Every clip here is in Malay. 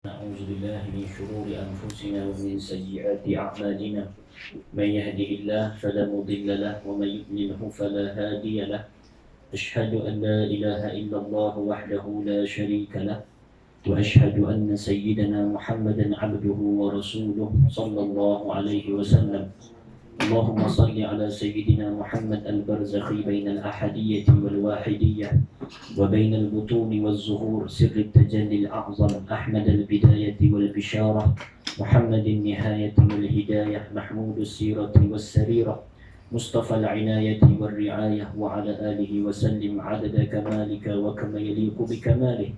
نعوذ بالله من شرور أنفسنا ومن سيئات أعمالنا من يهده الله فلا مضل له ومن يضلله فلا هادي له أشهد أن لا إله إلا الله وحده لا شريك له وأشهد أن سيدنا محمدا عبده ورسوله صلى الله عليه وسلم اللهم صل على سيدنا محمد البرزخي بين الأحدية والواحدية وبين البطون والظهور سر التجلي الأعظم أحمد البداية والبشارة محمد النهاية والهداية محمود السيرة والسريرة مصطفى العناية والرعاية وعلى آله وسلم عدد كمالك وكما يليق بكماله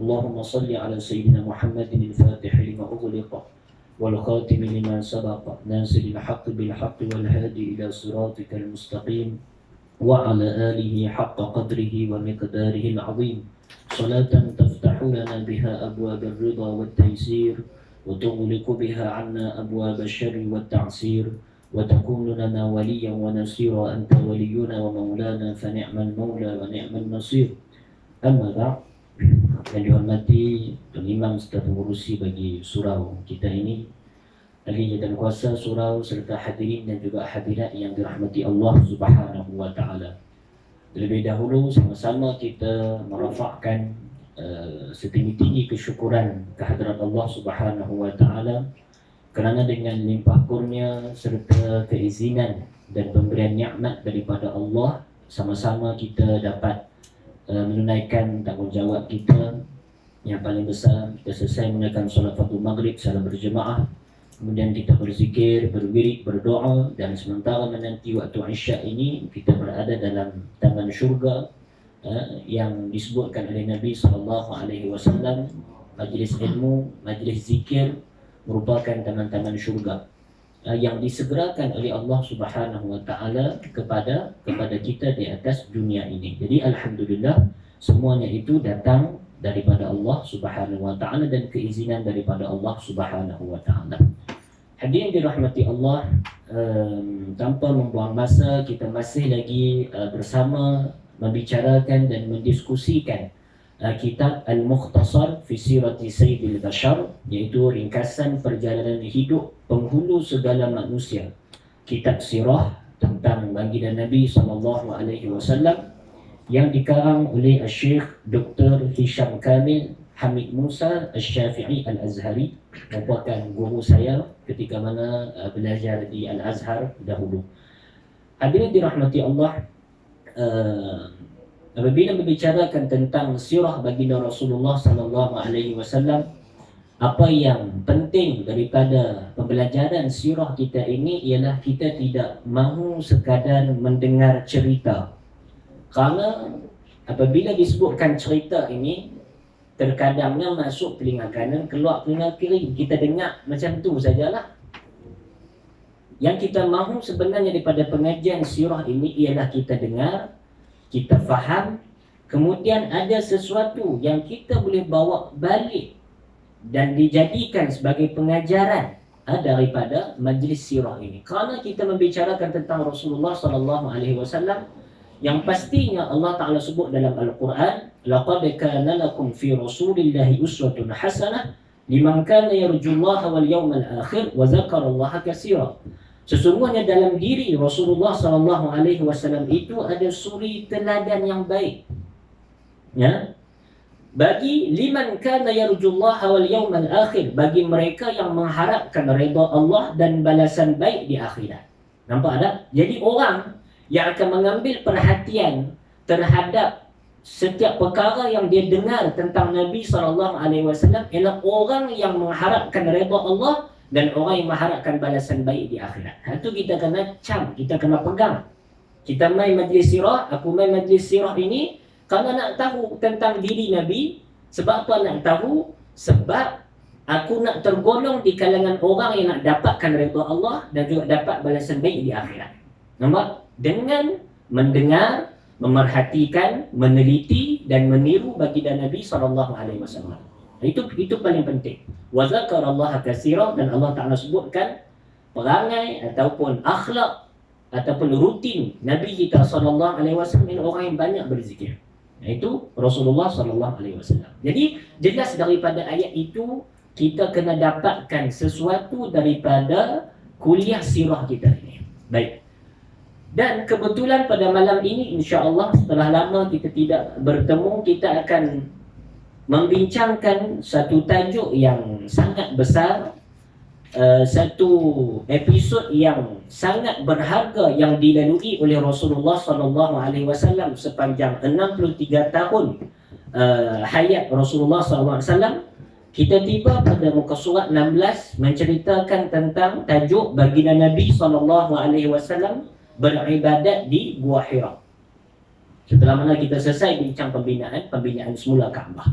اللهم صل على سيدنا محمد الفاتح لما أغلق والخاتم لما سبق ناصر الحق بالحق والهادي إلى صراطك المستقيم وعلى آله حق قدره ومقداره العظيم صلاة تفتح لنا بها أبواب الرضا والتيسير وتغلق بها عنا أبواب الشر والتعسير وتكون لنا وليا ونصيرا أنت ولينا ومولانا فنعم المولى ونعم النصير. أما بعد, yang dihormati Tuan Imam serta pengurusi bagi surau kita ini, ahli dan kuasa surau serta hadirin dan juga hadirat yang dirahmati Allah Subhanahu wa taala. Terlebih dahulu sama-sama kita merafakkan setinggi-tinggi kesyukuran kehadirat Allah Subhanahu wa taala kerana dengan limpah kurnia serta keizinan dan pemberian nikmat daripada Allah, sama-sama kita dapat menunaikan tanggungjawab kita yang paling besar. Kita selesai menunaikan solat fardu maghrib secara berjemaah, kemudian kita berzikir, berwirid, berdoa, dan sementara menanti waktu Isya ini kita berada dalam taman syurga yang disebutkan oleh Nabi SAW. Majlis ilmu, majlis zikir merupakan taman-taman syurga yang disegerakan oleh Allah Subhanahu wa taala kepada kita di atas dunia ini. Jadi alhamdulillah semuanya itu datang daripada Allah Subhanahu wa taala dan keizinan daripada Allah Subhanahu wa taala. Hadirin dirahmati Allah, tanpa membuang masa kita masih lagi bersama membicarakan dan mendiskusikan kitab Al-Mukhtasar fi Sirati Sayyidil Bashar, iaitu ringkasan perjalanan hidup penghulu segala manusia. Kitab sirah tentang baginda Nabi SAW yang dikarang oleh Syekh Dr. Hisham Kamil Hamid Musa Al-Syafi'i Al-Azhari, merupakan guru saya ketika mana belajar di Al-Azhar dahulu. Hadirin dirahmati Allah, apabila membicarakan tentang sirah baginda Rasulullah SAW, apa yang penting daripada pembelajaran sirah kita ini ialah kita tidak mahu sekadar mendengar cerita. Kerana apabila disebutkan cerita ini, terkadangnya masuk telinga kanan, keluar telinga kiri. Kita dengar macam tu sajalah. Yang kita mahu sebenarnya daripada pengajian sirah ini ialah kita dengar, kita faham, kemudian ada sesuatu yang kita boleh bawa balik dan dijadikan sebagai pengajaran daripada majlis sirah ini. Kerana kita membicarakan tentang Rasulullah SAW, yang pastinya Allah Ta'ala sebut dalam Al-Quran, laqad kana lakum fi rasulillahi uswatun hasanah liman kana yarjullaha wal yawmal akhir wa zakarallaha katsira. Sesungguhnya dalam diri Rasulullah SAW itu ada suri teladan yang baik, ya, bagi liman kana yarjullaha wal yawmal akhir, bagi mereka yang mengharapkan redha Allah dan balasan baik di akhirat. Nampak tak? Jadi orang yang akan mengambil perhatian terhadap setiap perkara yang dia dengar tentang Nabi SAW ialah orang yang mengharapkan redha Allah dan orang yang mengharapkan balasan baik di akhirat. Itu kita kena kita kena pegang. Kita main majlis sirah, aku main majlis sirah ini kerana nak tahu tentang diri Nabi. Sebab apa nak tahu? Sebab aku nak tergolong di kalangan orang yang nak dapatkan redha Allah dan juga dapat balasan baik di akhirat. Nampak? Dengan mendengar, memerhatikan, meneliti dan meniru baginda Nabi SAW. Itu paling penting. Wa zakarallaha katsira, dan Allah Ta'ala sebutkan perangai ataupun akhlak ataupun rutin Nabi kita SAW orang yang banyak berzikir. Iaitu Rasulullah SAW. Jadi jelas daripada ayat itu kita kena dapatkan sesuatu daripada kuliah sirah kita ini. Baik. Dan kebetulan pada malam ini, insya-Allah setelah lama kita tidak bertemu, kita akan membincangkan satu tajuk yang sangat besar, satu episod yang sangat berharga yang dilalui oleh Rasulullah SAW sepanjang 63 tahun hayat Rasulullah SAW. Kita tiba pada muka surat 16 menceritakan tentang tajuk baginda Nabi SAW beribadat di Gua Hira. Setelah mana kita selesai bincang pembinaan semula Kaabah.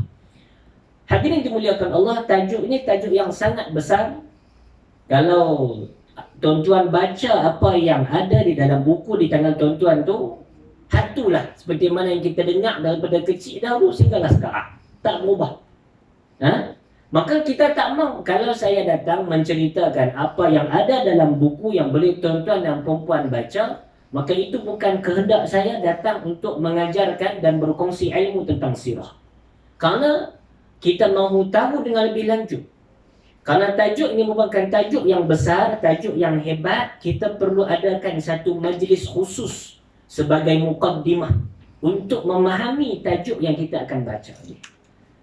Hadirin dimuliakan Allah, tajuk ini tajuk yang sangat besar. Kalau tuan-tuan baca apa yang ada di dalam buku di tangan tuan-tuan tu, hatulah seperti mana yang kita dengar daripada kecil dahulu sehinggalah sekarang, tak berubah. Maka kita tak mahu kalau saya datang menceritakan apa yang ada dalam buku yang boleh tuan-tuan dan perempuan baca, maka itu bukan kehendak saya datang untuk mengajarkan dan berkongsi ilmu tentang sirah. Kerana kita mahu tahu dengan lebih lanjut. Kerana tajuk ini merupakan tajuk yang besar, tajuk yang hebat, kita perlu adakan satu majlis khusus sebagai muqaddimah untuk memahami tajuk yang kita akan baca.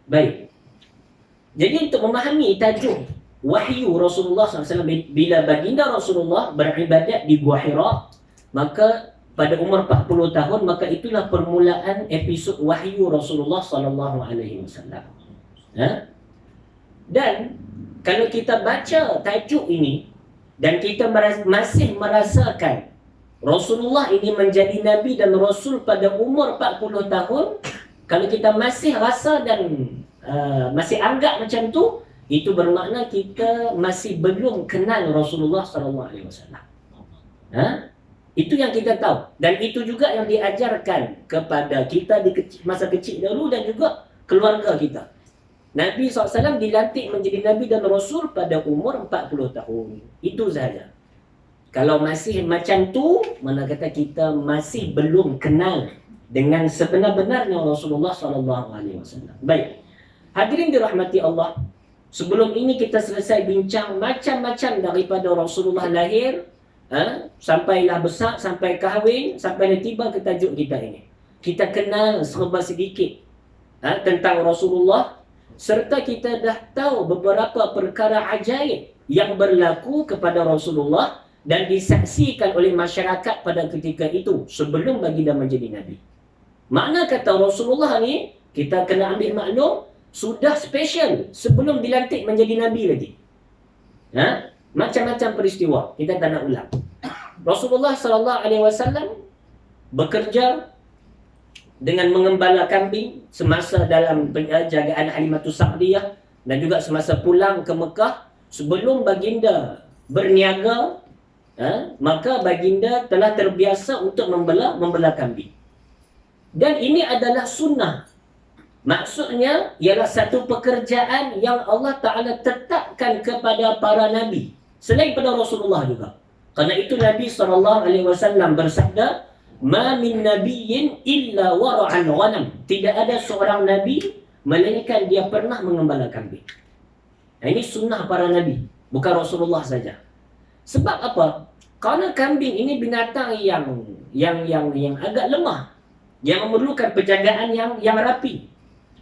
Baik. Jadi untuk memahami tajuk wahyu Rasulullah SAW, bila baginda Rasulullah beribadat di Gua Hira, maka pada umur 40 tahun, maka itulah permulaan episod wahyu Rasulullah SAW. Dan kalau kita baca tajuk ini dan kita masih merasakan Rasulullah ini menjadi Nabi dan Rasul pada umur 40 tahun, kalau kita masih rasa dan masih anggap macam tu, itu bermakna kita masih belum kenal Rasulullah SAW. Itu yang kita tahu. Dan itu juga yang diajarkan kepada kita di masa kecil dahulu dan juga keluarga kita. Nabi SAW dilantik menjadi Nabi dan Rasul pada umur 40 tahun. Itu sahaja. Kalau masih macam tu, mana kata kita masih belum kenal dengan sebenar-benarnya Rasulullah SAW. Baik. Hadirin dirahmati Allah, sebelum ini kita selesai bincang macam-macam daripada Rasulullah lahir, sampailah besar, sampai kahwin, sampai tiba ke tajuk kita ini. Kita kenal serba sedikit tentang Rasulullah, serta kita dah tahu beberapa perkara ajaib yang berlaku kepada Rasulullah dan disaksikan oleh masyarakat pada ketika itu sebelum baginda menjadi Nabi. Makna kata Rasulullah ni, kita kena ambil maklum, sudah special sebelum dilantik menjadi Nabi lagi. Macam-macam peristiwa, kita tak nak ulang. Rasulullah SAW bekerja dengan mengembala kambing semasa dalam penjagaan Halimatus Sa'diyah dan juga semasa pulang ke Mekah. Sebelum baginda berniaga, maka baginda telah terbiasa untuk membela kambing. Dan ini adalah sunnah. Maksudnya ialah satu pekerjaan yang Allah Ta'ala tetapkan kepada para Nabi selain pada Rasulullah juga. Kerana itu Nabi SAW bersabda, "Ma min nabiyyin illa wara'an ghanam." Tidak ada seorang Nabi melainkan dia pernah mengembala kambing. Ini sunnah para Nabi, bukan Rasulullah saja. Sebab apa? Kerana kambing ini binatang yang agak lemah, yang memerlukan penjagaan yang rapi.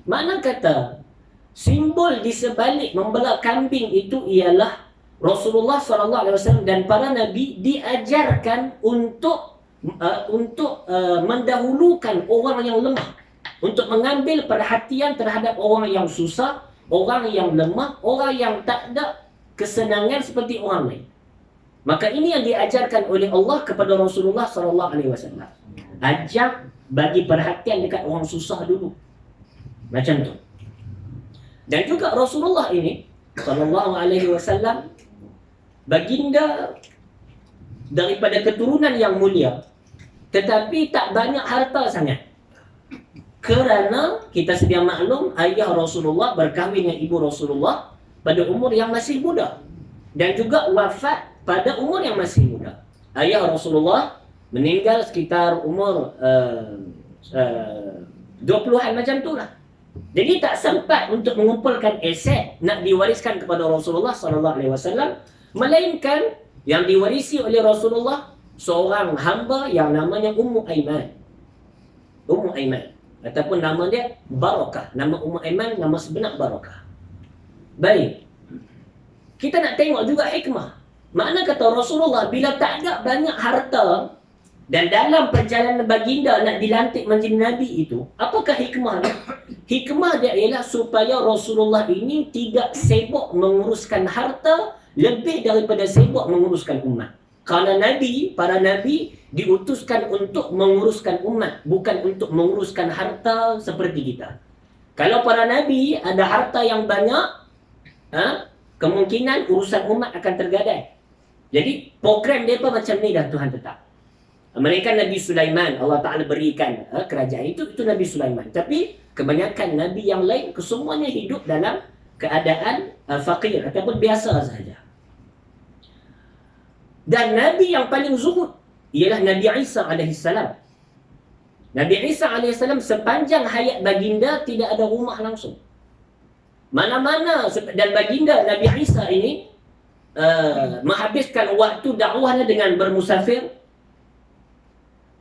Makna kata, simbol di sebalik membela kambing itu ialah Rasulullah SAW dan para Nabi diajarkan untuk mendahulukan orang yang lemah, untuk mengambil perhatian terhadap orang yang susah, orang yang lemah, orang yang tak ada kesenangan seperti orang lain. Maka ini yang diajarkan oleh Allah kepada Rasulullah SAW. Ajak bagi perhatian dekat orang susah dulu. Macam tu. Dan juga Rasulullah ini SAW, baginda daripada keturunan yang mulia, tetapi tak banyak harta sangat. Kerana kita sedia maklum, ayah Rasulullah berkahwin dengan ibu Rasulullah pada umur yang masih muda, dan juga wafat pada umur yang masih muda. Ayah Rasulullah meninggal sekitar umur 20-an macam tu lah. Jadi tak sempat untuk mengumpulkan aset nak diwariskan kepada Rasulullah SAW, melainkan yang diwarisi oleh Rasulullah seorang hamba yang namanya Ummu Aiman. Ummu Aiman, ataupun nama dia Barakah. Nama Ummu Aiman nama sebenar Barakah. Baik, kita nak tengok juga hikmah. Makna kata Rasulullah bila tak ada banyak harta dan dalam perjalanan baginda nak dilantik menjadi Nabi itu, apakah hikmah dia? Hikmah dia ialah supaya Rasulullah ini tidak sibuk menguruskan harta lebih daripada sibuk menguruskan umat. Kerana Nabi, para Nabi diutuskan untuk menguruskan umat, bukan untuk menguruskan harta seperti kita. Kalau para Nabi ada harta yang banyak, kemungkinan urusan umat akan tergadai. Jadi program mereka macam ni dah Tuhan tetap. Mereka Nabi Sulaiman, Allah Ta'ala berikan kerajaan itu Nabi Sulaiman. Tapi kebanyakan Nabi yang lain kesemuanya hidup dalam keadaan fakir ataupun biasa sahaja. Dan Nabi yang paling zuhud ialah Nabi Isa AS. Nabi Isa AS sepanjang hayat baginda tidak ada rumah langsung. Mana-mana, dan baginda Nabi Isa ini menghabiskan waktu dakwahnya dengan bermusafir.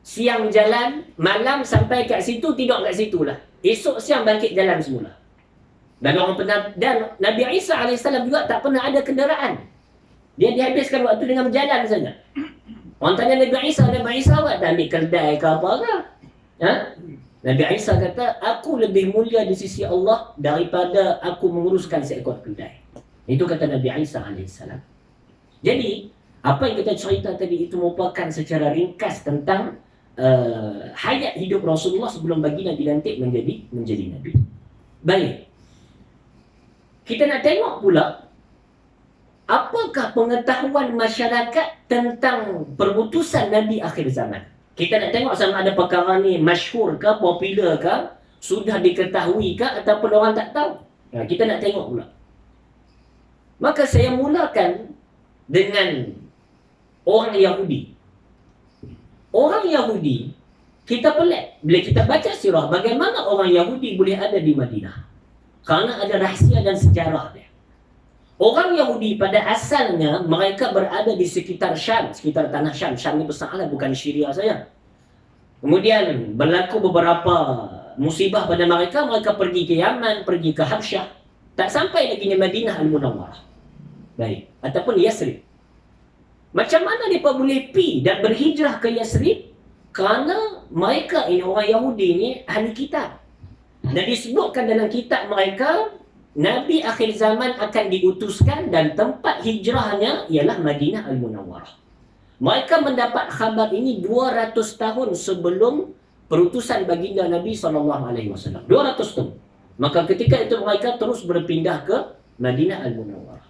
Siang jalan, malam sampai kat situ, tidur kat situ lah. Esok siang bangkit jalan semula. Dan Nabi Isa AS juga tak pernah ada kenderaan. Dia dihabiskan waktu dengan berjalan saja. Orang tanya Nabi Isa awak tak ambil kedai ke apa ke? Nabi Isa kata, aku lebih mulia di sisi Allah daripada aku menguruskan seekor kedai. Itu kata Nabi Isa AS. Jadi, apa yang kita cerita tadi itu merupakan secara ringkas tentang hayat hidup Rasulullah sebelum baginda dilantik menjadi Nabi. Baik. Kita nak tengok pula apakah pengetahuan masyarakat tentang perutusan Nabi akhir zaman. Kita nak tengok sama ada perkara ni masyhur ke, popular ke, sudah diketahui ke, ataupun orang tak tahu. Kita nak tengok pula. Maka saya mulakan dengan orang Yahudi. Orang Yahudi, kita pelik bila kita baca sirah bagaimana orang Yahudi boleh ada di Madinah. Kerana ada rahsia dan sejarah dia. Orang Yahudi pada asalnya mereka berada di sekitar Syam, sekitar tanah Syam. Syam ni besar lah, bukan Syria saja. Kemudian berlaku beberapa musibah pada mereka, mereka pergi ke Yaman, pergi ke Habsyah. Tak sampai lagi di Madinah Al-Munawwarah. Baik, ataupun Yasrib. Macam mana mereka boleh pergi dan berhijrah ke Yasrib? Kerana mereka ini, orang Yahudi ni, ahli kitab. Dan disebutkan dalam kitab mereka, Nabi akhir zaman akan diutuskan dan tempat hijrahnya ialah Madinah Al-Munawwarah. Mereka mendapat khabar ini 200 tahun sebelum perutusan baginda Nabi SAW. 200 tahun. Maka ketika itu mereka terus berpindah ke Madinah Al-Munawwarah.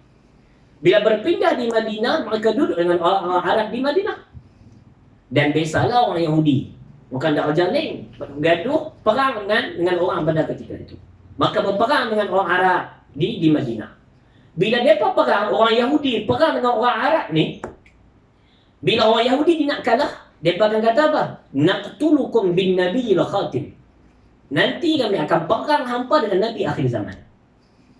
Bila berpindah di Madinah, mereka duduk dengan orang Arab di Madinah. Dan biasalah orang Yahudi, bukan Darjah lain, gaduh perang dengan orang pada ketika itu. Maka berperang dengan orang Arab di Madinah. Bila mereka perang, orang Yahudi perang dengan orang Arab ni, bila orang Yahudi nak kalah, mereka akan kata apa? Naqtulukum bin nabiyil khatim. Nanti kami akan perang hampa dengan Nabi akhir zaman.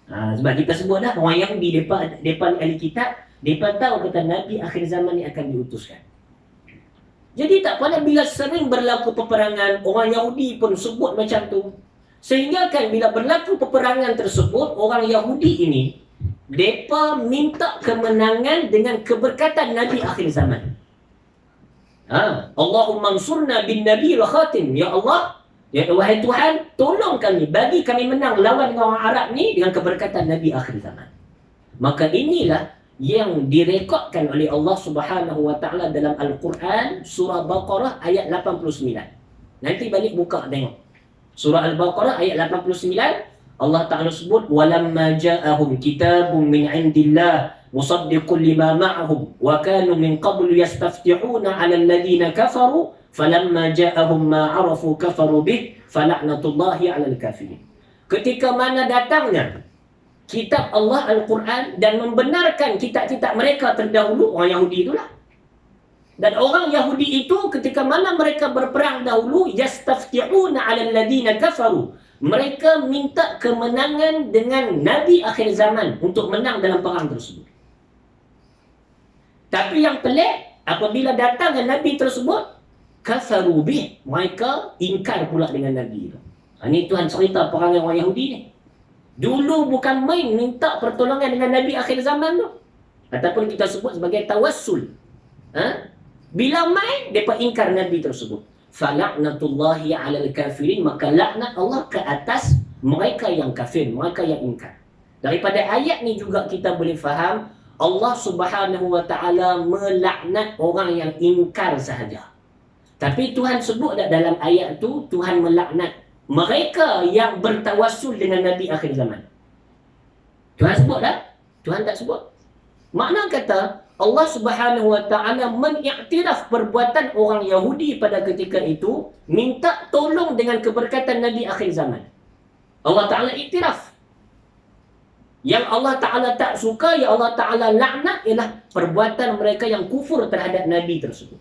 Sebab kita sebut dah, orang Yahudi, mereka ahli kitab, mereka tahu kata Nabi akhir zaman ni akan diutuskan. Jadi tak pernah bila sering berlaku peperangan, orang Yahudi pun sebut macam tu. Sehingga kan bila berlaku peperangan tersebut, orang Yahudi ini, mereka minta kemenangan dengan keberkatan Nabi akhir zaman. Allahumma ansurna bin nabiyil khatim. Ya Allah, ya wahai Tuhan, tolong kami, bagi kami menang lawan orang Arab ni dengan keberkatan Nabi akhir zaman. Maka inilah yang direkodkan oleh Allah Subhanahu wa taala dalam Al-Quran, surah Baqarah ayat 89. Nanti balik buka tengok. Surah Al-Baqarah ayat 89, Allah Ta'ala sebut, walamma ja'ahum kitabun min indillah musaddiqun lima ma'ahum wa kanu min qablu yastaftihuna 'ala alladhina kafaru falamma ja'ahum ma 'arafu kafaru bih fala'natullahi 'alal kafirin. Ketika mana datangnya kitab Allah Al-Quran dan membenarkan kitab-kitab mereka terdahulu, orang Yahudi itulah. Dan orang Yahudi itu ketika mana mereka berperang dahulu, yastaftihuna 'alal ladina kafaru, Mereka minta kemenangan dengan Nabi akhir zaman untuk menang dalam perang tersebut. Tapi yang pelik, apabila datang dengan Nabi tersebut, kafaru bih, mereka ingkar pula dengan Nabi itu. Ini Tuhan cerita perangai orang Yahudi ni. Dulu bukan main minta pertolongan dengan Nabi akhir zaman tu. Ataupun kita sebut sebagai tawassul. Bila main, mereka ingkar Nabi tersebut. Fala'natullahi 'alal kafirin, maka laknat Allah ke atas mereka yang kafir, mereka yang ingkar. Daripada ayat ni juga kita boleh faham Allah Subhanahu wa taala melaknat orang yang ingkar sahaja. Tapi Tuhan sebut tak dalam ayat tu Tuhan melaknat mereka yang bertawassul dengan Nabi akhir zaman. Tuhan sebut tak? Tuhan tak sebut. Makna kata Allah Subhanahu wa taala mengiktiraf perbuatan orang Yahudi pada ketika itu, minta tolong dengan keberkatan Nabi akhir zaman. Allah Taala iktiraf. Yang Allah Ta'ala tak suka, yang Allah Ta'ala laknat ialah perbuatan mereka yang kufur terhadap Nabi tersebut.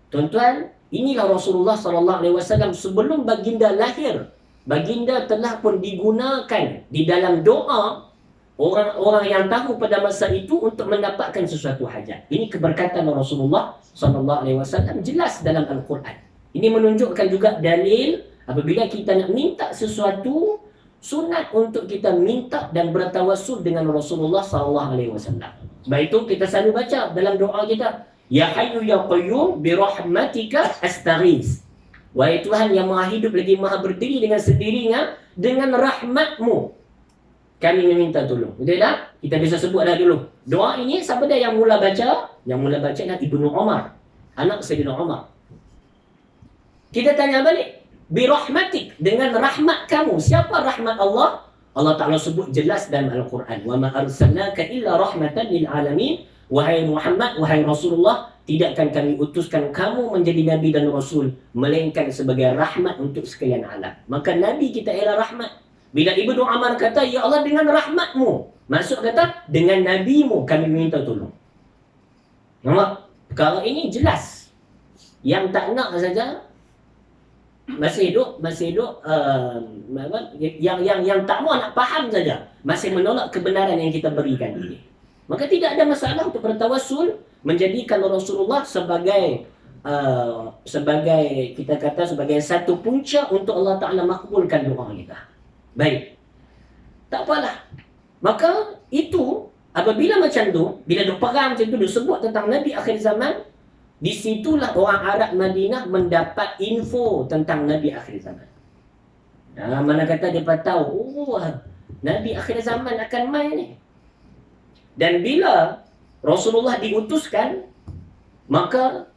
Tuan-tuan, inilah Rasulullah SAW sebelum baginda lahir. Baginda telah pun digunakan di dalam doa orang-orang yang tahu pada masa itu untuk mendapatkan sesuatu hajat. Ini keberkatan Rasulullah SAW jelas dalam Al-Quran. Ini menunjukkan juga dalil apabila kita nak minta sesuatu, sunat untuk kita minta dan bertawassul dengan Rasulullah SAW. Sebab itu kita selalu baca dalam doa kita, Ya Hayyu Ya Qayyum bi rahmatika astaghits. Wahai Tuhan yang Maha hidup lagi Maha berdiri dengan sendirinya, dengan rahmatmu kami meminta tolong. Betul tak? Kita bisa sebut dah dulu. Doa ini siapa dia yang mula baca? Yang mula baca adalah Ibnu Umar, anak Sayyidina Umar. Kita tanya balik, birahmatik, dengan rahmat kamu. Siapa rahmat Allah? Allah Ta'ala sebut jelas dalam Al-Quran. Wa ma arsalnaka illa rahmatan lil alamin. Wahai Muhammad, wahai Rasulullah, tidakkan kami utuskan kamu menjadi Nabi dan Rasul, melainkan sebagai rahmat untuk sekalian alam. Maka Nabi kita ialah rahmat. Bila Ibnu Umar kata, Ya Allah dengan rahmatmu, maksud kata, dengan Nabimu kami minta tolong. Nampak? Perkara ini jelas. Yang tak nak saja masih hidup yang tak mau nak faham saja, masih menolak kebenaran yang kita berikan ini. Maka tidak ada masalah untuk bertawassul, menjadikan Rasulullah sebagai kita kata sebagai satu punca untuk Allah Ta'ala makbulkan doa kita. Baik, tak apalah. Maka itu apabila macam tu, bila dia perang macam tu, dia sebut tentang Nabi akhir zaman, di situlah orang Arab Madinah mendapat info tentang Nabi akhir zaman. Mana kata mereka tahu, Nabi akhir zaman akan mai ni. Dan bila Rasulullah diutuskan, maka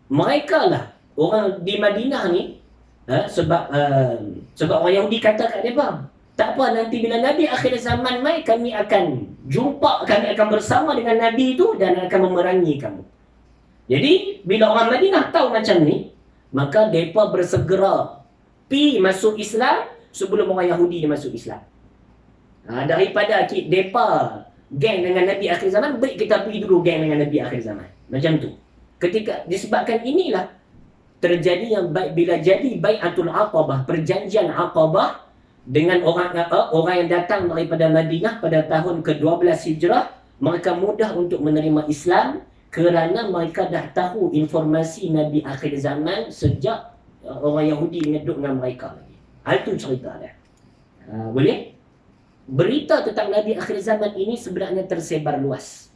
mereka lah orang di Madinah ni, sebab orang Yahudi kata kat mereka, tak apa, nanti bila Nabi akhir zaman mai, kami akan jumpa, kami akan bersama dengan Nabi itu dan akan memerangi kamu. Jadi, bila orang Madinah tahu macam ni, maka mereka bersegera pi masuk Islam sebelum orang Yahudi masuk Islam. Daripada mereka geng dengan Nabi akhir zaman, baik kita pergi dulu geng dengan Nabi akhir zaman. Macam tu. Ketika disebabkan inilah terjadi yang bila jadi Bai'atul Aqabah, perjanjian Aqabah dengan orang yang datang daripada Madinah pada tahun ke-12 Hijrah, mereka mudah untuk menerima Islam kerana mereka dah tahu informasi Nabi akhir zaman sejak orang Yahudi ngeduk dengan mereka lagi. Itu cerita dia. Boleh? Berita tentang Nabi akhir zaman ini sebenarnya tersebar luas.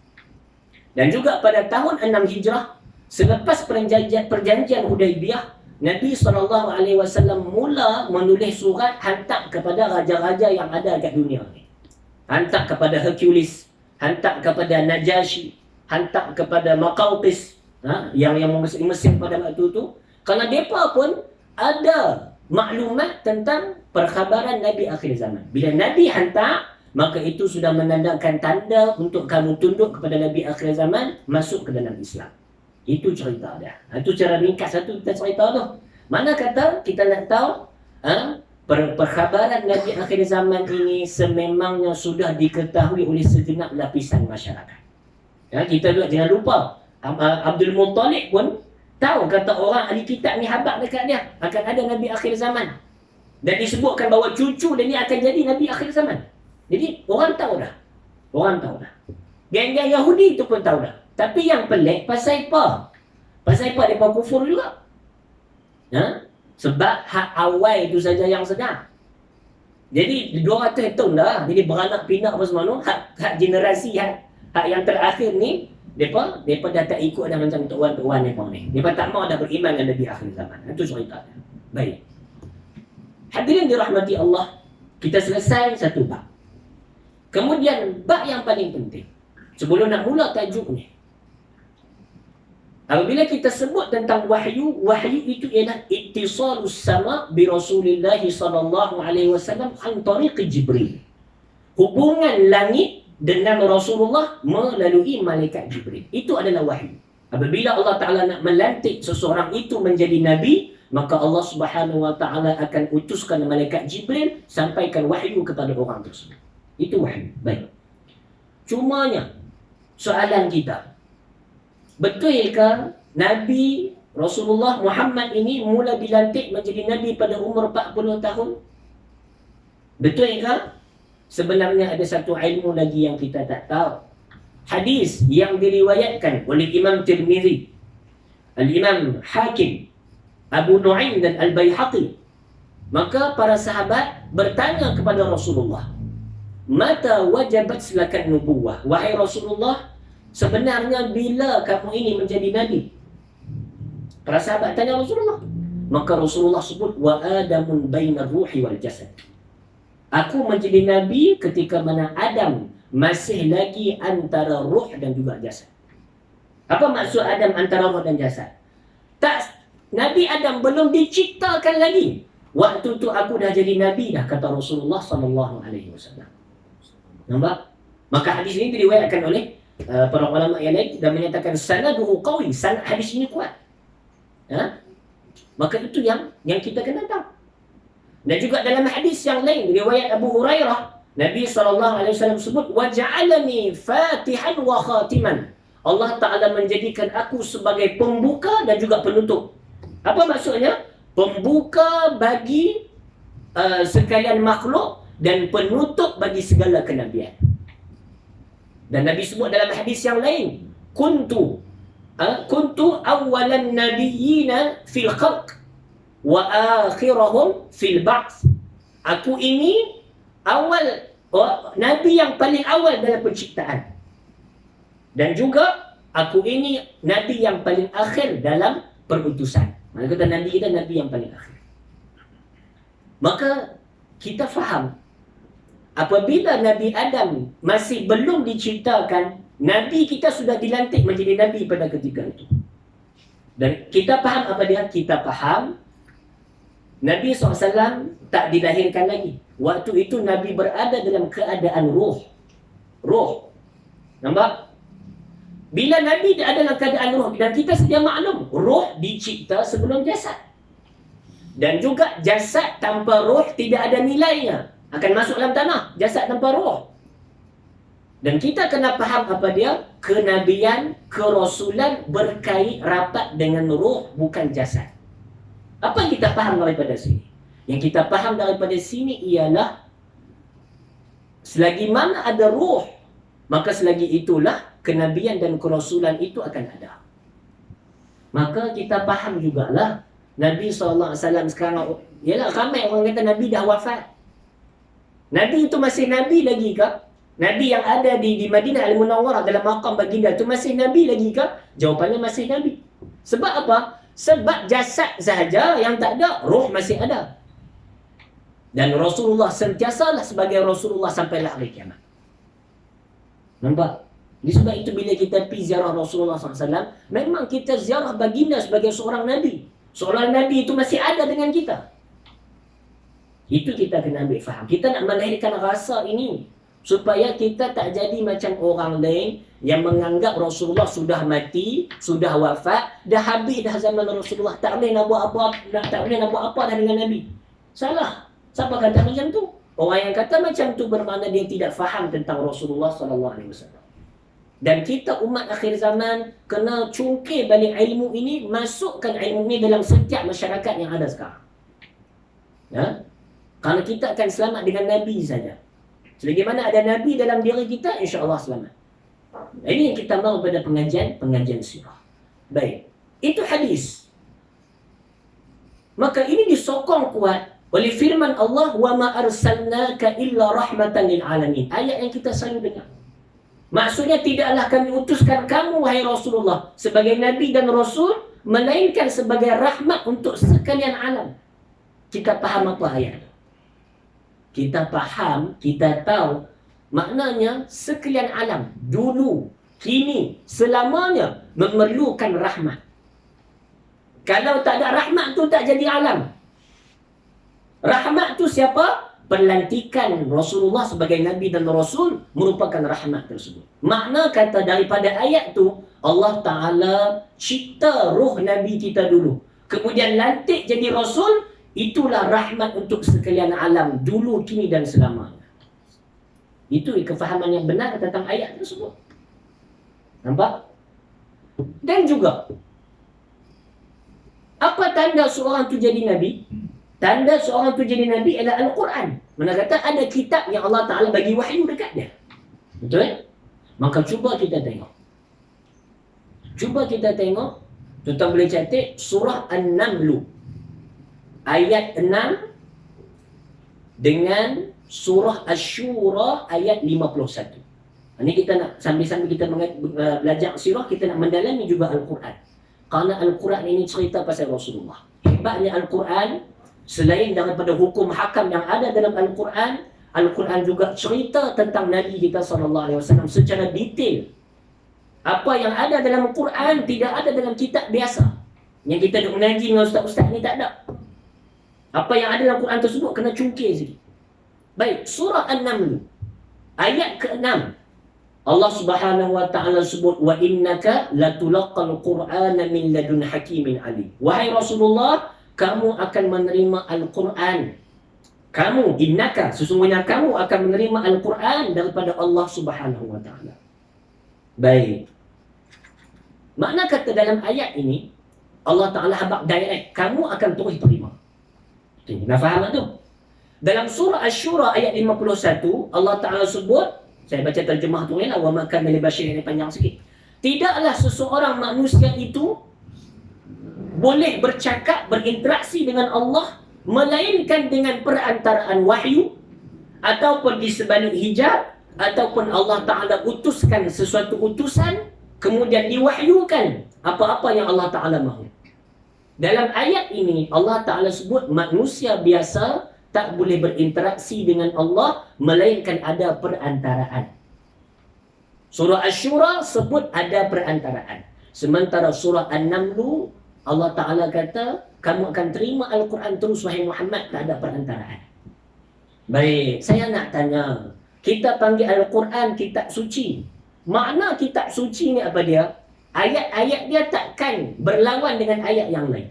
Dan juga pada tahun 6 Hijrah, selepas perjanjian Hudaibiyah, Nabi SAW mula menulis surat hantar kepada raja-raja yang ada kat dunia ni. Hantar kepada Hercules, hantar kepada Najashi, hantar kepada Maqawqis, yang Mesir pada waktu tu. Kerana mereka pun ada maklumat tentang perkhabaran Nabi akhir zaman. Bila Nabi hantar, maka itu sudah menandakan tanda untuk kamu tunduk kepada Nabi akhir zaman, masuk ke dalam Islam. Itu cerita dia. Itu cara ringkas satu kita cerita tu. Mana kata kita nak tahu perkhabaran Nabi akhir zaman ini sememangnya sudah diketahui oleh segenap lapisan masyarakat. Kita juga jangan lupa, Abdul Muttalib pun tahu, kata orang ahli kitab ni habaq dekat dia akan ada Nabi akhir zaman. Dan disebutkan bahawa cucu dia ni akan jadi Nabi akhir zaman. Jadi orang tahu dah. Orang tahu dah. Geng-geng Yahudi tu pun tahu dah. Tapi yang pelik pasal apa? Pasal apa mereka kufur juga? Ha? Sebab hak awal itu saja yang sedar. Jadi 200 tahun dah. Jadi beranak pinak apa semua tu. Hak generasi, hak yang terakhir ni, mereka dah tak ikut dah macam tuan-tuan mereka ni. Mereka tak mau dah beriman dengan Nabi akhir zaman. Itu cerita. Baik. Hadirin dirahmati Allah, kita selesai satu bab. Kemudian bab yang paling penting, sebelum nak mula tajuk ni, apabila kita sebut tentang wahyu, wahyu itu ialah ittisalus sama bi Rasulillah sallallahu alaihi wasallam an tariq Jibril. Hubungan langit dengan Rasulullah melalui malaikat Jibril. Itu adalah wahyu. Apabila Allah Ta'ala nak melantik seseorang itu menjadi Nabi, maka Allah Subhanahu Wa Ta'ala akan utuskan malaikat Jibril sampaikan wahyu kepada orang tersebut. Itu wahyu. Baik. Cumanya, soalan kita, betulkah Nabi Rasulullah Muhammad ini mula dilantik menjadi Nabi pada umur 40 tahun? Betulkah? Sebenarnya ada satu ilmu lagi yang kita tak tahu. Hadis yang diriwayatkan oleh Imam Tirmizi, Al-Imam Hakim, Abu Nu'aim dan Al-Baihaqi. Maka para sahabat bertanya kepada Rasulullah, mata wajabat silakan nubuwah? Wahai Rasulullah, sebenarnya bila kamu ini menjadi Nabi? Para sahabat tanya Rasulullah. Maka Rasulullah sebut, wa adamun bainar ruhi wal jasad. Aku menjadi Nabi ketika mana Adam masih lagi antara ruh dan juga jasad. Apa maksud Adam antara ruh dan jasad? Nabi Adam belum diciptakan lagi. Waktu tu aku dah jadi Nabi dah, kata Rasulullah SAW. Nampak? Maka hadis ini diriwayatkan oleh para ulama yang lain dan menyatakan sanaduhu qawi, sanad hadis ini kuat. Ha? Maka itu yang kita kena tahu. Dan juga dalam hadis yang lain, riwayat Abu Hurairah, Nabi SAW sebut, waja'alani fatihan wa khatiman. Allah Ta'ala menjadikan aku sebagai pembuka dan juga penutup. Apa maksudnya? Pembuka bagi sekalian makhluk dan penutup bagi segala kenabian. Dan Nabi sebut dalam hadis yang lain, kuntu awalan nabiyina fil khalq wa akhirahum fil ba'ts. Aku ini awal nabi yang paling awal dalam penciptaan. Dan juga aku ini nabi yang paling akhir dalam perutusan. Maka kata nabi kita nabi yang paling akhir. Maka kita faham, apabila Nabi Adam masih belum diciptakan, Nabi kita sudah dilantik menjadi Nabi pada ketika itu. Dan kita faham apa dia? Kita faham Nabi SAW tak dilahirkan lagi. Waktu itu Nabi berada dalam keadaan ruh. Ruh. Nampak? Bila Nabi ada dalam keadaan ruh, dan kita sedia maklum, ruh dicipta sebelum jasad. Dan juga jasad tanpa ruh tidak ada nilainya. Akan masuk dalam tanah, jasad tanpa ruh. Dan kita kena faham apa dia? Kenabian, kerasulan berkait rapat dengan ruh, bukan jasad. Apa yang kita faham daripada sini? Yang kita faham daripada sini ialah selagi mana ada ruh, maka selagi itulah kenabian dan kerasulan itu akan ada. Maka kita faham jugalah Nabi SAW sekarang, ialah ramai orang kata Nabi dah wafat. Nabi itu masih Nabi lagi ke? Nabi yang ada di Madinah Al-Munawwarah dalam maqam baginda itu masih Nabi lagi ke? Jawapannya masih Nabi. Sebab apa? Sebab jasad sahaja yang tak ada, roh masih ada. Dan Rasulullah sentiasalah sebagai Rasulullah sampailah hari kiamat. Nampak? Sebab itu bila kita pergi ziarah Rasulullah SAW, memang kita ziarah baginda sebagai seorang Nabi. Seorang Nabi itu masih ada dengan kita. Itu kita kena ambil faham. Kita nak melahirkan rasa ini supaya kita tak jadi macam orang lain yang menganggap Rasulullah sudah mati, sudah wafat, dah habis dah zaman Rasulullah, tak boleh nak buat apa, tak boleh nak buat apa dah dengan Nabi. Salah. Siapa kata macam tu? Orang yang kata macam tu bermakna dia tidak faham tentang Rasulullah SAW. Dan kita umat akhir zaman kena cungkir balik ilmu ini, masukkan ilmu ini dalam setiap masyarakat yang ada sekarang. Ya? Kerana kita akan selamat dengan Nabi saja. Selagi mana ada Nabi dalam diri kita, insya-Allah selamat. Ini yang kita mahu pada pengajian sirah. Baik. Itu hadis. Maka ini disokong kuat oleh firman Allah, "Wa ma arsalnaka illa rahmatan lil alamin." Ayat yang kita selalu dengar. Maksudnya tidaklah kami utuskan kamu wahai Rasulullah sebagai nabi dan rasul melainkan sebagai rahmat untuk sekalian alam. Kita faham apa ayat? Kita faham, kita tahu maknanya sekalian alam dulu, kini, selamanya memerlukan rahmat. Kalau tak ada rahmat tu tak jadi alam. Rahmat tu siapa? Pelantikan Rasulullah sebagai Nabi dan Rasul merupakan rahmat tersebut. Makna kata daripada ayat tu, Allah Ta'ala cipta roh Nabi kita dulu. Kemudian lantik jadi Rasul, itulah rahmat untuk sekalian alam dulu, kini dan selamanya. Itu kefahaman yang benar tentang ayat tersebut. Nampak? Dan juga, apa tanda seorang tu jadi Nabi? Tanda seorang tu jadi Nabi adalah Al-Quran. Mana kata ada kitab yang Allah Ta'ala bagi wahyu dekat dia. Betul? Maka cuba kita tengok. Cuba kita tengok. Tuan-tuan boleh catat surah An-Naml. Ayat 6 dengan surah Asy-Syura ayat 51. Ini kita nak sambil-sambil kita belajar sirah, kita nak mendalami juga Al-Quran. Kerana Al-Quran ini cerita pasal Rasulullah. Hebatnya Al-Quran, selain daripada hukum hakam yang ada dalam Al-Quran, Al-Quran juga cerita tentang Nabi kita SAW secara detail. Apa yang ada dalam Al-Quran tidak ada dalam kitab biasa. Yang kita duk mengaji dengan ustaz-ustaz ni tak ada. Apa yang ada dalam Al-Quran tersebut kena cungkir sikit. Baik, surah An-Naml ayat ke-6. Allah Subhanahu wa taala sebut, "Wa innaka latulaqqal Qur'ana min ladun hakimin alim." Wahai Rasulullah, kamu akan menerima Al-Quran. Kamu, innaka, sesungguhnya kamu akan menerima Al-Quran daripada Allah Subhanahu wa taala. Baik. Makna kata dalam ayat ini, Allah Ta'ala habaq direct, kamu akan terus terima. Nak faham tu? Dalam surah Asy-Syura ayat 51, Allah Ta'ala sebut, saya baca terjemah tu lah, wa ma kana li basyirin, panjang sikit. Tidaklah seseorang manusia itu boleh bercakap, berinteraksi dengan Allah melainkan dengan perantaraan wahyu ataupun di sebalik hijab, ataupun Allah Ta'ala utuskan sesuatu utusan kemudian diwahyukan apa-apa yang Allah Ta'ala mahu. Dalam ayat ini Allah Ta'ala sebut manusia biasa tak boleh berinteraksi dengan Allah melainkan ada perantaraan. Surah Asy-Syura sebut ada perantaraan. Sementara surah An-Naml Allah Ta'ala kata kamu akan terima Al-Quran terus wahai Muhammad, tak ada perantaraan. Baik, saya nak tanya, kita panggil Al-Quran kitab suci. Makna kitab suci ni apa dia? Ayat-ayat dia takkan berlawan dengan ayat yang lain.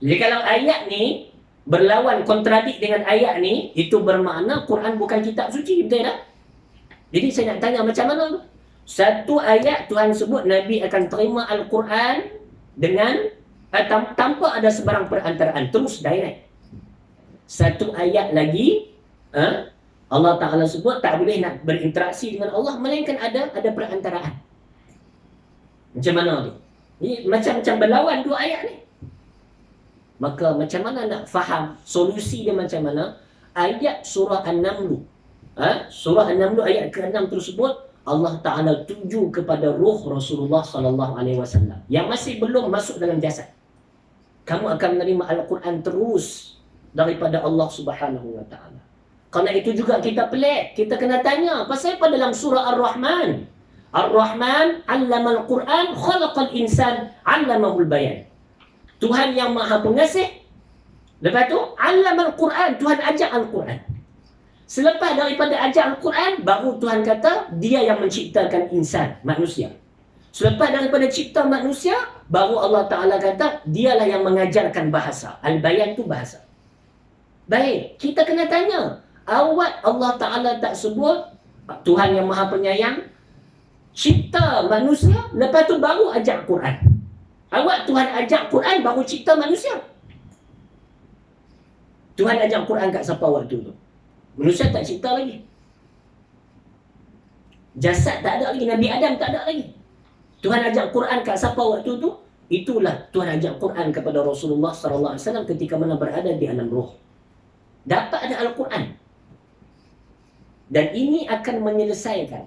Jadi kalau ayat ni berlawan, kontradik dengan ayat ni, itu bermakna Quran bukan kitab suci, betul tak? Jadi saya nak tanya macam mana tu? Satu ayat Tuhan sebut Nabi akan terima Al-Quran dengan tanpa ada sebarang perantaraan, terus direct. Satu ayat lagi Allah Ta'ala sebut tak boleh nak berinteraksi dengan Allah melainkan ada perantaraan. Macam mana tu? Ini macam berlawan dua ayat ni. Maka macam mana nak faham solusi dia macam mana? Ayat surah An-Naml, surah An-Naml ayat ke-6 tersebut Allah Ta'ala tuju kepada ruh Rasulullah SAW yang masih belum masuk dalam jasad. Kamu akan menerima Al-Quran terus daripada Allah Subhanahu wa Ta'ala. Kerana itu juga kita pelik, kita kena tanya pasal apa dalam surah Ar-Rahman. Ar-Rahman 'allamal Quran khalaqal insan 'allamahul bayan. Tuhan yang Maha Pengasih. Lepas tu 'allamal Quran, Tuhan ajar Al-Quran. Selepas daripada ajar Al-Quran, baru Tuhan kata dia yang menciptakan insan, manusia. Selepas daripada cipta manusia, baru Allah Ta'ala kata dialah yang mengajarkan bahasa. Al-Bayan tu bahasa. Baik, kita kena tanya, awal Allah Ta'ala tak sebut Tuhan yang Maha Penyayang cipta manusia, lepas tu baru ajar Quran. Awak Tuhan ajak Quran baru cipta manusia. Tuhan ajak Quran kat siapa waktu tu? Manusia tak cipta lagi. Jasad tak ada lagi, Nabi Adam tak ada lagi. Tuhan ajak Quran kat siapa waktu tu? Itulah Tuhan ajak Quran kepada Rasulullah sallallahu alaihi wasallam ketika mana berada di alam roh. Dapat ada Al-Quran. Dan ini akan menyelesaikan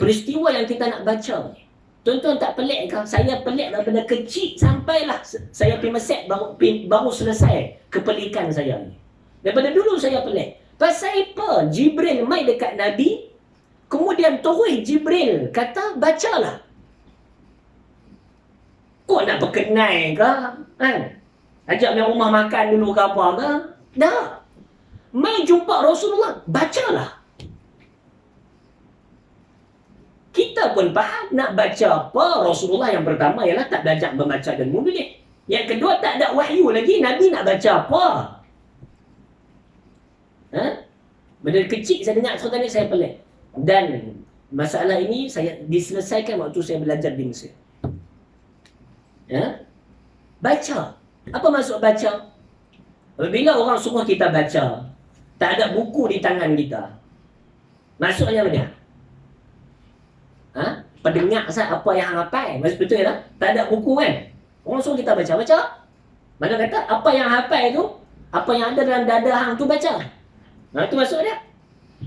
peristiwa yang kita nak baca ni. Tuan-tuan tak pelik ke? Saya pelik daripada kecil sampailah saya pergi Mesir baru selesai kepelikan saya ni. Daripada dulu saya pelik. Pasal apa Jibril mai dekat Nabi, kemudian terus Jibril kata bacalah. Kau nak berkenal ke? Kan? Ajak main rumah makan dulu ke apa ke? Dah. Mai jumpa Rasulullah, bacalah. Kita pun faham nak baca apa. Rasulullah yang pertama ialah tak belajar membaca dan menulis. Yang kedua tak ada wahyu lagi, Nabi nak baca apa? Ha? Benda kecil saya dengar cerita ni saya pelik. Dan masalah ini saya diselesaikan waktu saya belajar di Mesir. Ya? Baca. Apa maksud baca? Bila orang suruh kita baca, tak ada buku di tangan kita, maksudnya apa dia? Ha? Pendengar sah apa yang hafal. Maksud betul tak? Tak ada buku kan? Orang suruh kita baca. Mana kata apa yang hafal tu, apa yang ada dalam dada hang tu baca. Nah, itu maksud dia.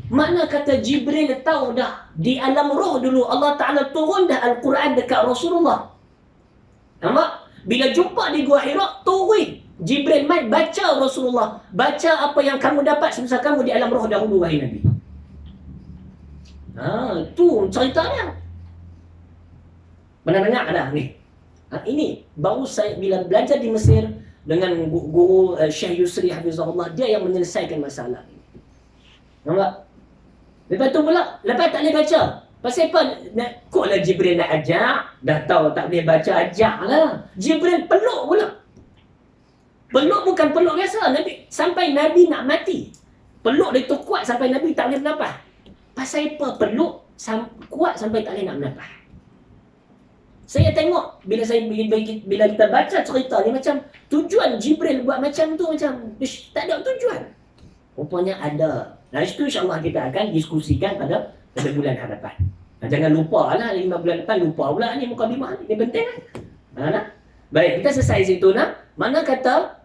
Mana kata Jibril tahu dah di alam roh dulu Allah Ta'ala turun dah Al-Quran dekat Rasulullah. Nampak? Bila jumpa di Gua Hira, turun Jibril mai baca Rasulullah. Baca apa yang kamu dapat semasa kamu di alam roh dahulu, wahai Nabi. Tu ceritanya. Pernah dengar dah ni? Ini baru saya bila belajar di Mesir dengan guru Syekh Yusri Hafizahullah, dia yang menyelesaikan masalah ini. Nampak? Lepas tu pula, lepas tak boleh baca. Pasal apa? Kok lah Jibril nak ajak? Dah tahu tak boleh baca, ajak lah. Jibril peluk pula. Peluk bukan peluk biasa. Sampai Nabi nak mati. Peluk dia tu kuat sampai Nabi tak boleh bernafas. Pasal apa? Peluk kuat sampai tak boleh nak bernafas. Saya tengok bila kita baca cerita ni macam tujuan Jibril buat macam tu macam tak ada tujuan. Rupanya ada. Nah, itu insyaAllah kita akan diskusikan pada bulan hadapan. Jangan lupa lah 5 bulan depan lupa pula ni mukadimah ni. Ini penting kan? Baik, kita selesai situ nah. Mana kata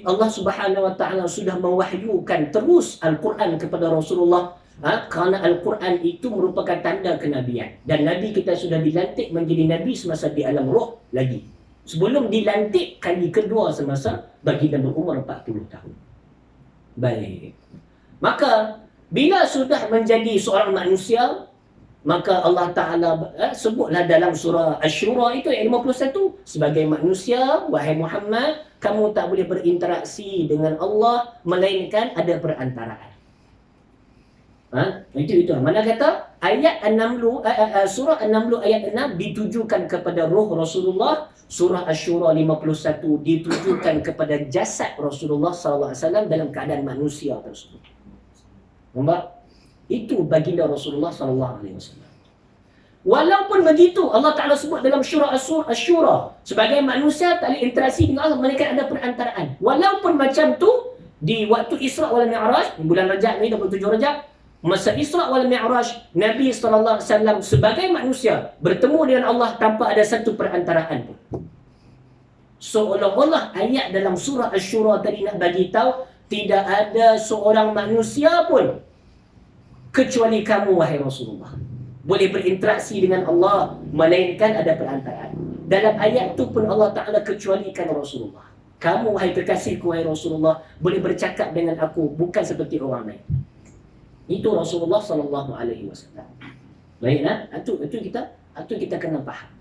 Allah Subhanahu Wa Taala sudah mewahyukan terus Al-Quran kepada Rasulullah. Kerana Al-Quran itu merupakan tanda kenabian. Dan Nabi kita sudah dilantik menjadi Nabi semasa di alam roh lagi. Sebelum dilantik kali kedua semasa baginda berumur 40 tahun. Baik. Maka bila sudah menjadi seorang manusia, maka Allah Ta'ala sebutlah dalam surah Asy-Syura itu ayat 51, sebagai manusia, wahai Muhammad, kamu tak boleh berinteraksi dengan Allah melainkan ada perantaraan. Itu. Mana kata ayat An-Naml, surah An-Naml ayat 6 ditujukan kepada roh Rasulullah, surah Asy-Syura 51 ditujukan kepada jasad Rasulullah SAW dalam keadaan manusia tersebut. Nampak? Itu baginda Rasulullah SAW. Walaupun begitu, Allah Ta'ala sebut dalam surah Asy-Syura, sebagai manusia tak boleh interaksi dengan Allah melainkan ada perantaraan. Walaupun macam tu, di waktu Isra' wal Mi'raj, bulan Rajab ni 27 Rajab, masa Isra' wal Mi'raj, Nabi SAW sebagai manusia bertemu dengan Allah tanpa ada satu perantaraan pun. Seolah-olah ayat dalam surah Asy-Syura tadi nak bagi tahu tidak ada seorang manusia pun kecuali kamu, wahai Rasulullah, boleh berinteraksi dengan Allah melainkan ada perantaraan. Dalam ayat tu pun Allah Ta'ala kecualikan Rasulullah. Kamu, wahai kekasihku, wahai Rasulullah, boleh bercakap dengan aku bukan seperti orang lain. Itu Rasulullah SAW. Baiklah, itu kita kena faham.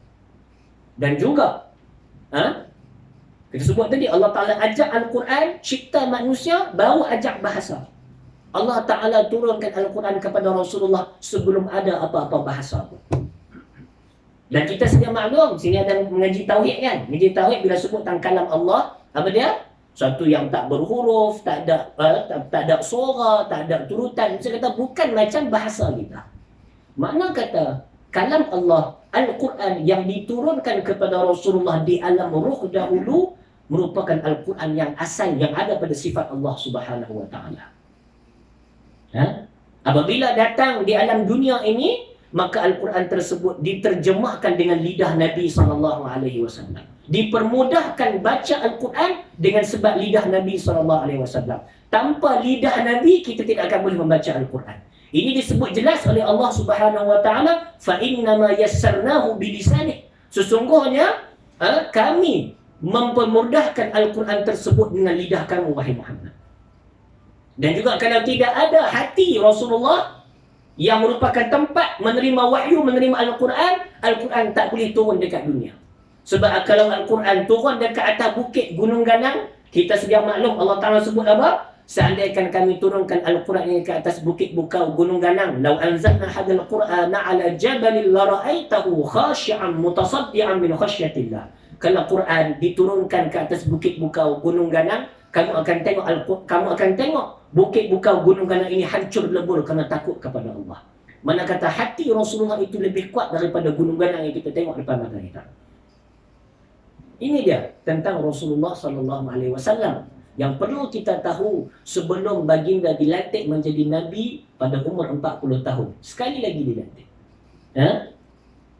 Dan juga kita sebut tadi Allah Ta'ala ajak Al-Quran, cipta manusia, baru ajak bahasa. Allah Ta'ala turunkan Al-Quran kepada Rasulullah sebelum ada apa-apa bahasa pun. Dan kita sedia maklum, sini ada mengaji tauhid kan. Mengaji tauhid bila sebut tentang kalam Allah, apa dia? Suatu yang tak berhuruf, tak ada suara, tak ada turutan. Saya kata bukan macam bahasa kita. Makna kata kalam Allah, Al-Quran yang diturunkan kepada Rasulullah di alam ruh dahulu, merupakan Al-Quran yang asal, yang ada pada sifat Allah Subhanahu wa taala. Apabila datang di alam dunia ini, maka Al-Quran tersebut diterjemahkan dengan lidah Nabi SAW. Dipermudahkan baca Al-Quran dengan sebab lidah Nabi SAW. Tanpa lidah Nabi, kita tidak akan boleh membaca Al-Quran. Ini disebut jelas oleh Allah Subhanahu wa taala, fa innama yassarnahu bilisanik. Sesungguhnya kami mempermudahkan Al-Quran tersebut dengan lidah kamu, wahai Muhammad. Dan juga kalau tidak ada hati Rasulullah yang merupakan tempat menerima wahyu, menerima Al-Quran, Al-Quran tak boleh turun dekat dunia. Sebab kalau Al-Quran turun dekat atas bukit Gunung Ganang, kita sedia maklum Allah Ta'ala sebut apa? Seandainya kami turunkan Al-Quran ini ke atas bukit bukau Gunung Ganang, lau anzalna hadzal Qur'ana 'ala jabalin la ra'aitahu khashi'an mutasaddian min khasyatillah. Kalau Quran diturunkan ke atas bukit bukau Gunung Ganang, kamu akan tengok bukit bukau Gunung Ganang ini hancur lebur kerana takut kepada Allah. Mana kata hati Rasulullah itu lebih kuat daripada Gunung Ganang yang kita tengok depan mata kita. Ini dia tentang Rasulullah sallallahu alaihi wasallam yang perlu kita tahu sebelum baginda dilantik menjadi nabi pada umur 40 tahun. Sekali lagi dilantik.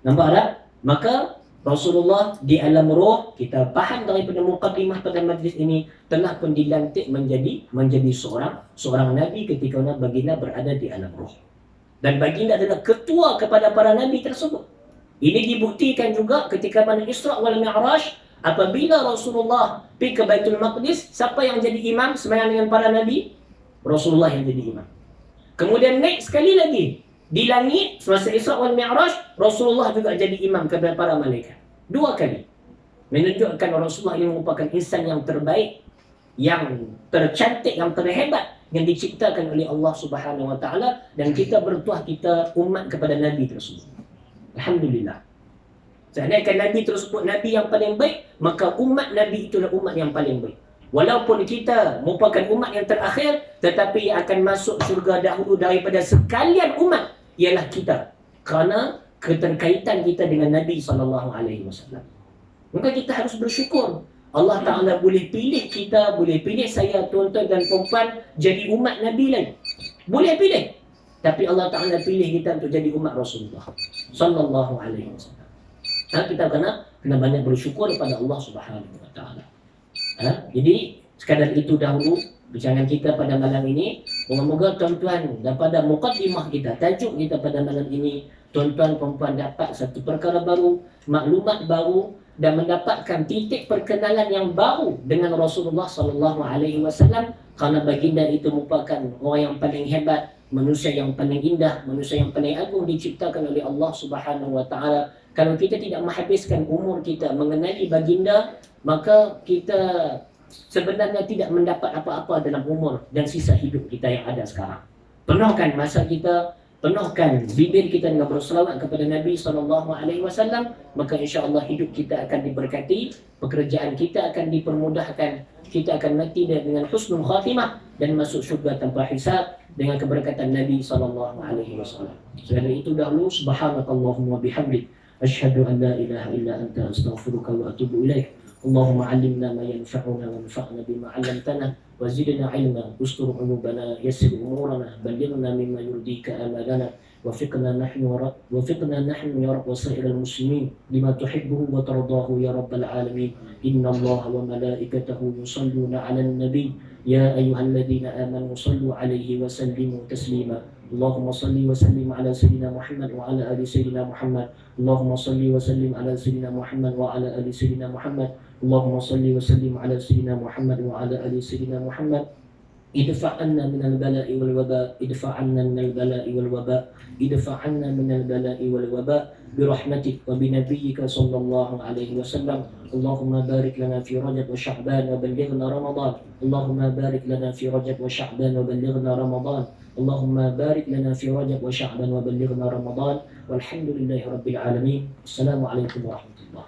Nampak tak? Maka Rasulullah di alam roh, kita faham daripada muqaddimah pada majlis ini, telah pun dilantik menjadi seorang nabi ketika baginda berada di alam roh. Dan baginda adalah ketua kepada para nabi tersebut. Ini dibuktikan juga ketika pada Isra wal Mi'raj, apabila Rasulullah pergi ke Baitul Maqdis, siapa yang jadi imam sembahyang dengan para nabi? Rasulullah yang jadi imam. Kemudian naik sekali lagi di langit semasa Isra wal Mi'raj, Rasulullah juga jadi imam kepada para malaikat. 2 kali. Menunjukkan Rasulullah ini merupakan insan yang terbaik, yang tercantik, yang terhebat, yang diciptakan oleh Allah Subhanahu wa taala, dan kita bertuah kita umat kepada nabi tersebut. Alhamdulillah. Seandainya Nabi tersebut Nabi yang paling baik, maka umat Nabi itulah umat yang paling baik. Walaupun kita merupakan umat yang terakhir, tetapi yang akan masuk syurga dahulu daripada sekalian umat ialah kita. Kerana keterkaitan kita dengan Nabi SAW. Maka kita harus bersyukur. Allah Ta'ala boleh pilih kita, boleh pilih saya, tuan-tuan dan puan jadi umat Nabi lain. Boleh pilih. Tapi Allah Ta'ala pilih kita untuk jadi umat Rasulullah SAW. Kita kena banyak bersyukur kepada Allah Subhanahu wa taala. Jadi sekadar itu dahulu bincang kita pada malam ini. Moga-moga tuan-tuan daripada muqaddimah kita, tajuk kita pada malam ini, tuan-tuan perempuan dapat satu perkara baru, maklumat baru, dan mendapatkan titik perkenalan yang baru dengan Rasulullah sallallahu alaihi wasallam, kerana baginda itu merupakan orang yang paling hebat, manusia yang paling indah, manusia yang paling agung diciptakan oleh Allah Subhanahu wa taala. Kalau kita tidak menghabiskan umur kita mengenali baginda, maka kita sebenarnya tidak mendapat apa-apa dalam umur dan sisa hidup kita yang ada sekarang. Penuhkan masa kita, penuhkan bibir kita dengan berselawat kepada Nabi SAW, maka insya-Allah hidup kita akan diberkati, pekerjaan kita akan dipermudahkan, kita akan mati dengan husnul khatimah dan masuk syurga tanpa hisab dengan keberkatan Nabi SAW. Selain itu dahulu, subhanakallahumma bihamdik, asyhadu an la ilaha illa anta astaghfiruka wa atubu ilaik. Allahumma 'allimna ma yanfa'una wanfa'na bima 'allamtana wa zidna 'ilma, ustur 'ulubana, yassir umurana, ballighna mimma yurdika amalana, وفقنا نحن يا رب وسائر المسلمين لما تحبه وترضاه يا رب العالمين. إن الله وملائكته يصلون على النبي يا أيها الذين آمنوا صلوا عليه وسلموا تسليما. اللهم صل وسلم على سيدنا محمد وعلى آل سيدنا محمد. اللهم صل وسلم على سيدنا محمد وعلى آل سيدنا محمد. اللهم صل وسلم على سيدنا محمد وعلى آل سيدنا محمد. ادفع عنا من البلاء والوباء، ادفع عنا من البلاء والوباء، ادفع عنا من البلاء والوباء برحمتك وبنبيك صلى الله عليه وسلم. اللهم بارك لنا في رجب وشعبان وبلغنا رمضان. اللهم بارك لنا في رجب وشعبان وبلغنا رمضان. اللهم بارك لنا في رجب وشعبان وبلغنا رمضان. والحمد لله رب العالمين. السلام عليكم ورحمة الله.